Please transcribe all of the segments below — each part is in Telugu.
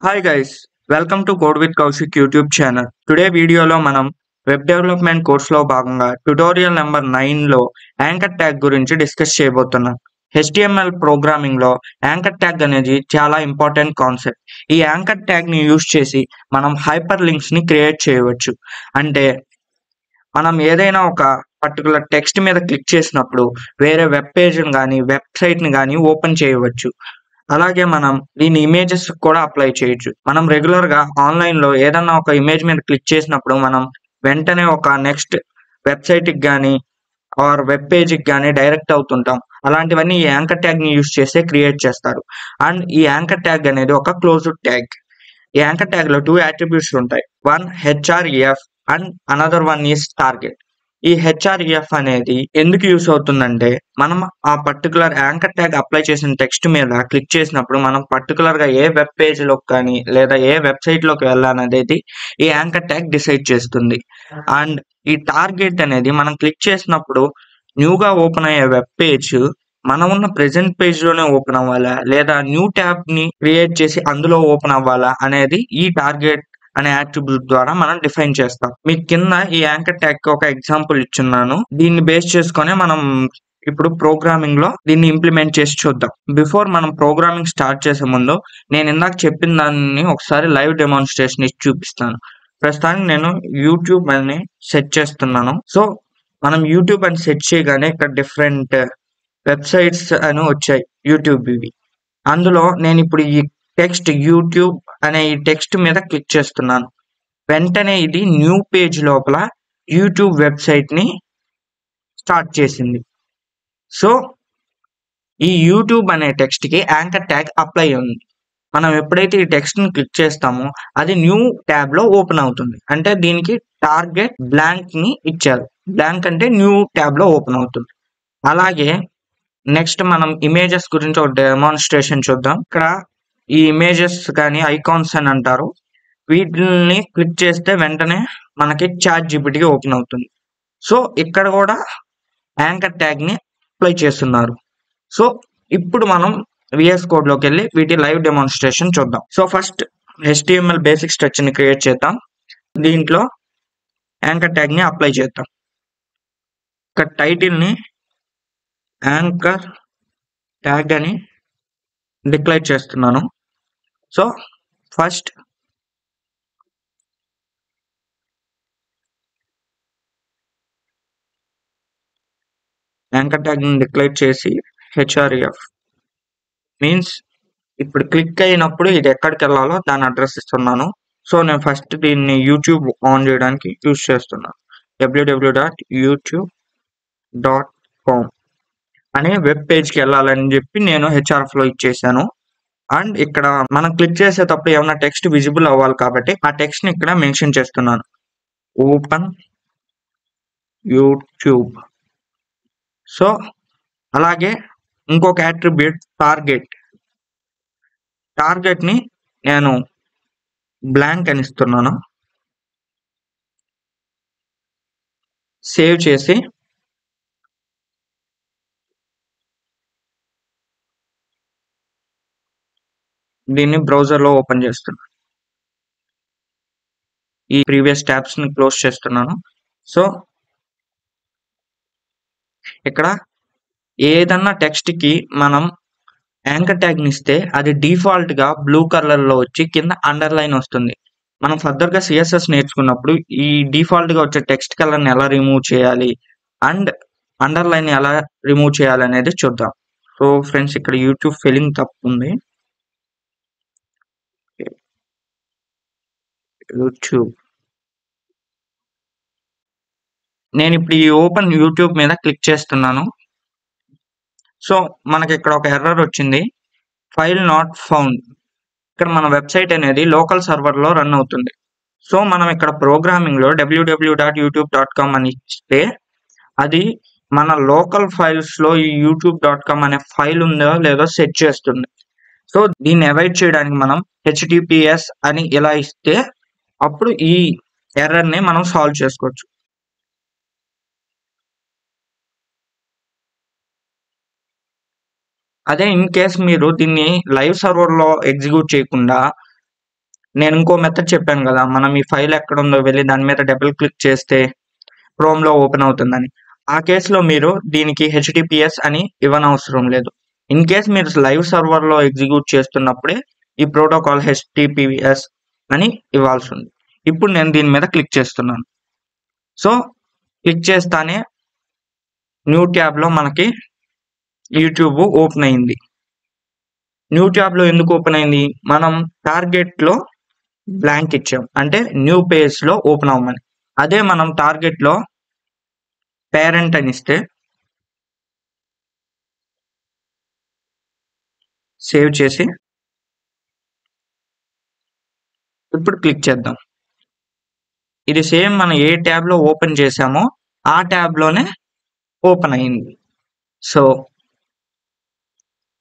Hi guys, welcome to Code with Kaushik YouTube channel. Today వీడియోలో మనం వెబ్ డెవలప్మెంట్ కోర్సులో భాగంగా ట్యుటోరియల్ నెంబర్ 9లో యాంకర్ ట్యాగ్ గురించి డిస్కస్ చేయబోతున్నాం. HTML ప్రోగ్రామింగ్లో యాంకర్ ట్యాగ్ అనేది చాలా ఇంపార్టెంట్ కాన్సెప్ట్. ఈ యాంకర్ ట్యాగ్ని యూజ్ చేసి మనం హైపర్ లింక్స్ని క్రియేట్ చేయవచ్చు. అంటే మనం ఏదైనా ఒక పర్టికులర్ టెక్స్ట్ మీద క్లిక్ చేసినప్పుడు వేరే వెబ్ పేజ్ని కానీ వెబ్సైట్ని కానీ ఓపెన్ చేయవచ్చు. అలాగే మనం దీని ఇమేజెస్ కూడా అప్లై చేయొచ్చు. మనం రెగ్యులర్ గా ఆన్లైన్ లో ఏదన్నా ఒక ఇమేజ్ మీద క్లిక్ చేసినప్పుడు మనం వెంటనే ఒక నెక్స్ట్ వెబ్సైట్ కి కానీ ఆర్ వెబ్ పేజ్ కి కానీ డైరెక్ట్ అవుతుంటాం. అలాంటివన్నీ ఈ యాంకర్ ట్యాగ్ ని యూజ్ చేస్తే క్రియేట్ చేస్తారు. అండ్ ఈ యాంకర్ ట్యాగ్ అనేది ఒక క్లోజ్డ్ ట్యాగ్. ఈ యాంకర్ ట్యాగ్ లో 2 అట్రిబ్యూట్స్ ఉంటాయి. One href and another one is target. ఈ href అనేది ఎందుకు యూస్ అవుతుందంటే మనం ఆ పర్టికులర్ యాంకర్ ట్యాగ్ అప్లై చేసిన టెక్స్ట్ మీద క్లిక్ చేసినప్పుడు మనం పర్టికులర్ గా ఏ వెబ్ పేజ్ లోకి కానీ లేదా ఏ వెబ్సైట్ లోకి వెళ్ళాలనేది ఈ యాంకర్ ట్యాగ్ డిసైడ్ చేస్తుంది. అండ్ ఈ టార్గెట్ అనేది మనం క్లిక్ చేసినప్పుడు న్యూగా ఓపెన్ అయ్యే వెబ్ పేజ్ మనం ఉన్న ప్రెసెంట్ పేజ్ లోనే ఓపెన్ అవ్వాలా లేదా న్యూ ట్యాబ్ ని క్రియేట్ చేసి అందులో ఓపెన్ అవ్వాలా అనేది ఈ టార్గెట్ అనే అట్రిబ్యూట్ ద్వారా మనం డిఫైన్ చేస్తాం. మీకు కింద ఈ యాంకర్ ట్యాగ్ కి ఒక ఎగ్జాంపుల్ ఇచ్చున్నాను. దీన్ని బేస్ చేసుకొని మనం ఇప్పుడు ప్రోగ్రామింగ్ లో దీన్ని ఇంప్లిమెంట్ చేసి చూద్దాం. బిఫోర్ మనం ప్రోగ్రామింగ్ స్టార్ట్ చేసే ముందు నేను ఇందాక చెప్పిన దాన్ని ఒకసారి లైవ్ డెమాన్స్ట్రేషన్ ఇచ్చి చూపిస్తాను. ప్రస్తుతానికి నేను యూట్యూబ్ అని సెట్ చేస్తున్నాను. సో మనం యూట్యూబ్ అని సెట్ చేయగానే ఇక్కడ డిఫరెంట్ వెబ్సైట్స్ అని వచ్చాయి యూట్యూబ్ ఇవి. అందులో నేను ఇప్పుడు ఈ టెక్స్ట్ యూట్యూబ్ అనే ఈ టెక్స్ట్ మీద క్లిక్ చేస్తున్నాను. వెంటనే ఇది న్యూ పేజ్ లోపల యూట్యూబ్ వెబ్సైట్ ని స్టార్ట్ చేసింది. సో ఈ యూట్యూబ్ అనే టెక్స్ట్ కి యాంకర్ ట్యాగ్ అప్లై ఉంది. మనం ఎప్పుడైతే ఈ టెక్స్ట్ ని క్లిక్ చేస్తామో అది న్యూ ట్యాబ్ లో ఓపెన్ అవుతుంది. అంటే దీనికి టార్గెట్ బ్లాంక్ ని ఇచ్చారు. బ్లాంక్ అంటే న్యూ ట్యాబ్ లో ఓపెన్ అవుతుంది. అలాగే నెక్స్ట్ మనం ఇమేజెస్ గురించి ఒక డెమాన్స్ట్రేషన్ చూద్దాం. ఇక్కడ ఈ ఇమేజెస్ కానీ ఐకాన్స్ అని అంటారు. వీటిని క్లిక్ చేస్తే వెంటనే మనకి చాట్ జీపీటీ ఓపెన్ అవుతుంది. సో ఇక్కడ కూడా యాంకర్ ట్యాగ్ ని అప్లై చేస్తున్నారు. సో ఇప్పుడు మనం విఎస్ కోడ్ లోకి వెళ్ళి వీటి లైవ్ డెమాన్స్ట్రేషన్ చూద్దాం. So first HTML basic structure ని క్రియేట్ చేద్దాం. దీంట్లో యాంకర్ ట్యాగ్ ని అప్లై చేద్దాం. ఇక్కడ టైటిల్ ని యాంకర్ ట్యాగ్ అని డిక్లేర్ చేస్తున్నాను. సో ఫస్ట్ యాంకర్ ట్యాగ్ ని డిక్లేర్ చేసి href మీన్స్ ఇప్పుడు క్లిక్ అయినప్పుడు ఇది ఎక్కడికి వెళ్ళాలో దాని అడ్రస్ ఇస్తున్నాను. సో నేను ఫస్ట్ దీన్ని యూట్యూబ్ ఆన్ చేయడానికి యూజ్ చేస్తున్నాను. www.youtube.com అనే వెబ్ పేజ్కి వెళ్ళాలని చెప్పి నేను href లో ఇచ్చేసాను. అండ్ ఇక్కడ మనం క్లిక్ చేసేటప్పుడు ఏమైనా టెక్స్ట్ విజిబుల్ అవ్వాలి కాబట్టి ఆ టెక్స్ట్ ని ఇక్కడ మెన్షన్ చేస్తున్నాను. Open YouTube. సో అలాగే ఇంకొక అట్రిబ్యూట్ టార్గెట్ ని నేను బ్లాంక్ అని ఇస్తున్నాను. సేవ్ చేసి దీన్ని బ్రౌజర్ లో ఓపెన్ చేస్తున్నాను. ఈ ప్రీవియస్ ట్యాబ్స్ ని క్లోజ్ చేస్తున్నాను. సో ఇక్కడ ఏదన్నా టెక్స్ట్ కి మనం యాంకర్ ట్యాగ్ ని ఇస్తే అది డిఫాల్ట్ గా బ్లూ కలర్ లో వచ్చి కింద అండర్లైన్ వస్తుంది. మనం ఫర్దర్ గా CSS నేర్చుకున్నప్పుడు ఈ డిఫాల్ట్ గా వచ్చే టెక్స్ట్ కలర్ ని ఎలా రిమూవ్ చేయాలి అండ్ అండర్లైన్ ఎలా రిమూవ్ చేయాలి అనేది చూద్దాం. సో ఫ్రెండ్స్ ఇక్కడ యూట్యూబ్ ఫిల్లింగ్ తప్పు ఉంది. యూట్యూబ్ నేను ఇప్పుడు ఈ ఓపెన్ యూట్యూబ్ మీద క్లిక్ చేస్తున్నాను. సో మనకి ఇక్కడ ఒక ఎర్రర్ వచ్చింది, ఫైల్ నాట్ ఫౌండ్. ఇక్కడ మన వెబ్సైట్ అనేది లోకల్ సర్వర్ లో రన్ అవుతుంది. సో మనం ఇక్కడ ప్రోగ్రామింగ్ లో www.youtube.com అని ఇస్తే అది మన లోకల్ ఫైల్స్ లో ఈ youtube.com అనే ఫైల్ ఉందో లేదో సెట్ చేస్తుంది. సో దీన్ని అవాయిడ్ చేయడానికి మనం HTTPS అని ఇలా ఇస్తే అప్పుడు ఈ ఎర్రర్ ని మనం సాల్వ్ చేసుకోవచ్చు. అదే ఇన్ కేస్ మీరు దీన్ని లైవ్ సర్వర్ లో ఎగ్జిక్యూట్ చేయకుండా నేను ఇంకో మెథడ్ చెప్పాను కదా, మనం ఈ ఫైల్ ఎక్కడ ఉందో వెళ్ళి దాని మీద డబుల్ క్లిక్ చేస్తే క్రోమ్లో ఓపెన్ అవుతుందని. ఆ కేసులో మీరు దీనికి హెచ్టిటిపిఎస్ అని ఇవ్వనవసరం లేదు. ఇన్ కేస్ మీరు లైవ్ సర్వర్లో ఎగ్జిక్యూట్ చేస్తున్నప్పుడే ఈ ప్రోటోకాల్ హెచ్టిటిపిఎస్ అని ఇవ్వాల్సి ఉంది. ఇప్పుడు నేను దీని మీద క్లిక్ చేస్తున్నాను. సో క్లిక్ చేస్తానే న్యూ ట్యాబ్లో మనకి యూట్యూబ్ ఓపెన్ అయింది. న్యూ ట్యాబ్లో ఎందుకు ఓపెన్ అయింది? మనం టార్గెట్లో బ్లాంక్ ఇచ్చాం, అంటే న్యూ పేజ్లో ఓపెన్ అవ్వమని. అదే మనం టార్గెట్లో పేరెంట్ అని ఇస్తే సేవ్ చేసి ఇప్పుడు క్లిక్ చేద్దాం. ఇది సేమ్ మనం ఏ ట్యాబ్లో ఓపెన్ చేసామో ఆ ట్యాబ్లోనే ఓపెన్ అయింది. సో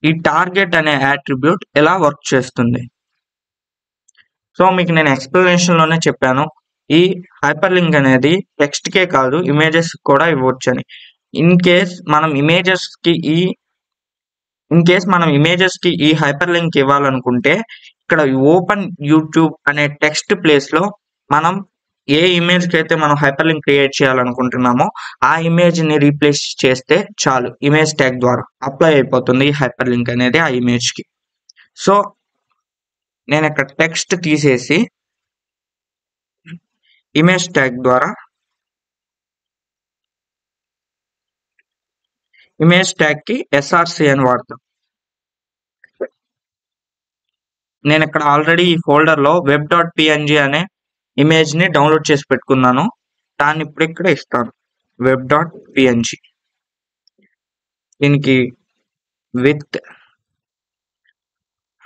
ఈ టార్గెట్ అనే యాట్రిబ్యూట్ ఎలా వర్క్ చేస్తుంది? సో మీకు నేను ఎక్స్ప్లెనేషన్లోనే చెప్పాను, ఈ హైపర్ లింక్ అనేది టెక్స్ట్కే కాదు ఇమేజెస్ కూడా ఇవ్వచ్చు అని. ఇన్ కేస్ మనం ఇమేజెస్కి ఈ హైపర్ లింక్ ఇవ్వాలనుకుంటే ఇక్కడ ఓపెన్ యూట్యూబ్ అనే టెక్స్ట్ ప్లేస్లో మనం ఏ ఇమేజ్కి అయితే మనం హైపర్ లింక్ క్రియేట్ చేయాలనుకుంటున్నామో ఆ ఇమేజ్ని రీప్లేస్ చేస్తే చాలు, ఇమేజ్ ట్యాగ్ ద్వారా అప్లై అయిపోతుంది ఈ హైపర్ లింక్ అనేది ఆ ఇమేజ్కి. సో నేను ఇక్కడ టెక్స్ట్ తీసేసి ఇమేజ్ ట్యాగ్ ద్వారా ఇమేజ్ ట్యాగ్కి ఎస్ఆర్సి అని వాడతాం. నేను ఇక్కడ ఆల్రెడీ ఈ ఫోల్డర్లో web.png అనే ఇమేజ్ని డౌన్లోడ్ చేసి పెట్టుకున్నాను. దాన్ని ఇప్పుడు ఇక్కడ ఇస్తాను, web.png. దీనికి విత్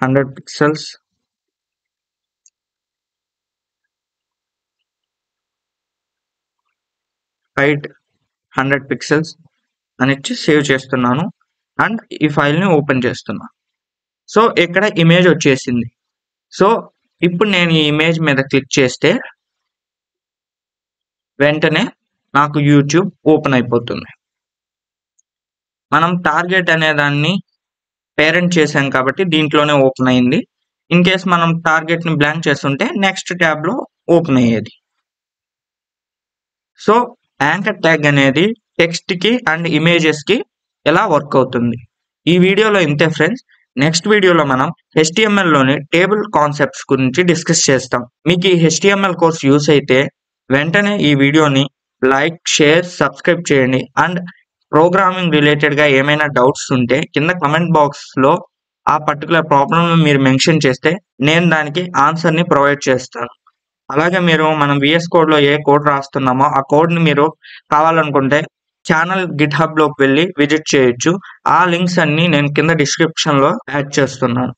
100 పిక్సెల్స్, హైట్ 100 పిక్సెల్స్ అని ఇచ్చి సేవ్ చేస్తున్నాను అండ్ ఈ ఫైల్ని ఓపెన్ చేస్తున్నాను. సో ఇక్కడ ఇమేజ్ వచ్చేసింది. సో ఇప్పుడు నేను ఈ ఇమేజ్ మీద క్లిక్ చేస్తే వెంటనే నాకు యూట్యూబ్ ఓపెన్ అయిపోతుంది. మనం టార్గెట్ అనే దాన్ని పేరెంట్ చేసాం కాబట్టి దీంట్లోనే ఓపెన్ అయింది. ఇన్ కేస్ మనం టార్గెట్ని బ్లాంక్ చేస్తుంటే నెక్స్ట్ ట్యాబ్లో ఓపెన్ అయ్యేది. సో యాంకర్ ట్యాగ్ అనేది టెక్స్ట్కి అండ్ ఇమేజెస్కి ఎలా వర్క్ అవుతుంది. ఈ వీడియోలో ఇంతే ఫ్రెండ్స్. నెక్స్ట్ వీడియోలో మనం HTMLలోని టేబుల్ కాన్సెప్ట్స్ గురించి డిస్కస్ చేస్తాం. మీకు ఈ HTML కోర్స్ యూస్ అయితే వెంటనే ఈ వీడియోని లైక్, షేర్, సబ్స్క్రైబ్ చేయండి. అండ్ ప్రోగ్రామింగ్ రిలేటెడ్గా ఏమైనా డౌట్స్ ఉంటే కింద కమెంట్ బాక్స్లో ఆ పర్టికులర్ ప్రాబ్లమ్ మీరు మెన్షన్ చేస్తే నేను దానికి ఆన్సర్ని ప్రొవైడ్ చేస్తాను. అలాగే మీరు మనం VS కోడ్లో ఏ కోడ్ రాస్తున్నామో ఆ కోడ్ని మీరు కావాలనుకుంటే ఛానల్ గిట్హబ్లోకి వెళ్ళి విజిట్ చేయొచ్చు. ఆ లింక్స్ అన్ని నేను కింద డిస్క్రిప్షన్లో యాడ్ చేస్తున్నాను.